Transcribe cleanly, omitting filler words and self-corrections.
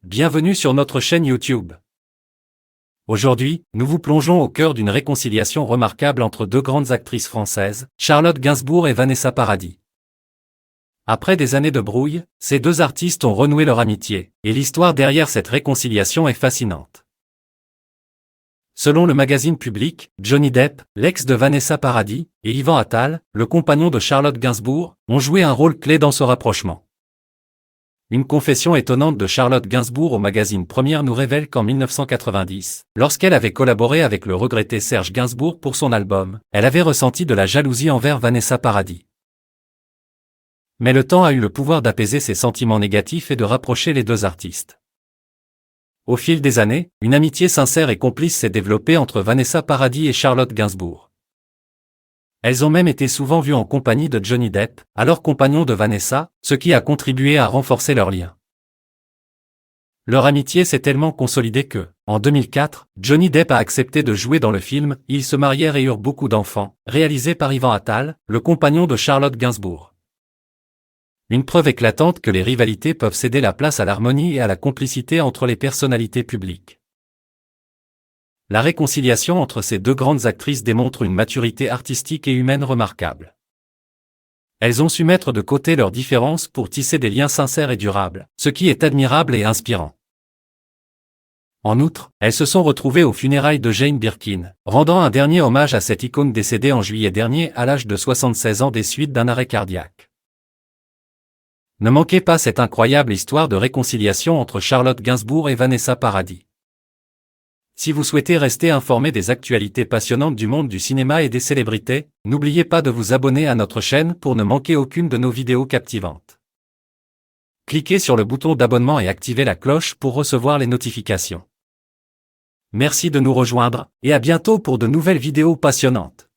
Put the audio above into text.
bienvenue sur notre chaîne YouTube. Aujourd'hui, nous vous plongeons au cœur d'une réconciliation remarquable entre deux grandes actrices françaises, Charlotte Gainsbourg et Vanessa Paradis. Après des années de brouille, ces deux artistes ont renoué leur amitié, et l'histoire derrière cette réconciliation est fascinante. Selon le magazine Public, Johnny Depp, l'ex de Vanessa Paradis, et Yvan Attal, le compagnon de Charlotte Gainsbourg, ont joué un rôle clé dans ce rapprochement. Une confession étonnante de Charlotte Gainsbourg au magazine Première nous révèle qu'en 1990, lorsqu'elle avait collaboré avec le regretté Serge Gainsbourg pour son album, elle avait ressenti de la jalousie envers Vanessa Paradis. Mais le temps a eu le pouvoir d'apaiser ces sentiments négatifs et de rapprocher les deux artistes. Au fil des années, une amitié sincère et complice s'est développée entre Vanessa Paradis et Charlotte Gainsbourg. Elles ont même été souvent vues en compagnie de Johnny Depp, alors compagnon de Vanessa, ce qui a contribué à renforcer leur lien. Leur amitié s'est tellement consolidée que, en 2004, Johnny Depp a accepté de jouer dans le film « Ils se marièrent et eurent beaucoup d'enfants », réalisé par Yvan Attal, le compagnon de Charlotte Gainsbourg. Une preuve éclatante que les rivalités peuvent céder la place à l'harmonie et à la complicité entre les personnalités publiques. La réconciliation entre ces deux grandes actrices démontre une maturité artistique et humaine remarquable. Elles ont su mettre de côté leurs différences pour tisser des liens sincères et durables, ce qui est admirable et inspirant. En outre, elles se sont retrouvées aux funérailles de Jane Birkin, rendant un dernier hommage à cette icône décédée en juillet dernier à l'âge de 76 ans des suites d'un arrêt cardiaque. Ne manquez pas cette incroyable histoire de réconciliation entre Charlotte Gainsbourg et Vanessa Paradis. Si vous souhaitez rester informé des actualités passionnantes du monde du cinéma et des célébrités, n'oubliez pas de vous abonner à notre chaîne pour ne manquer aucune de nos vidéos captivantes. Cliquez sur le bouton d'abonnement et activez la cloche pour recevoir les notifications. Merci de nous rejoindre, et à bientôt pour de nouvelles vidéos passionnantes.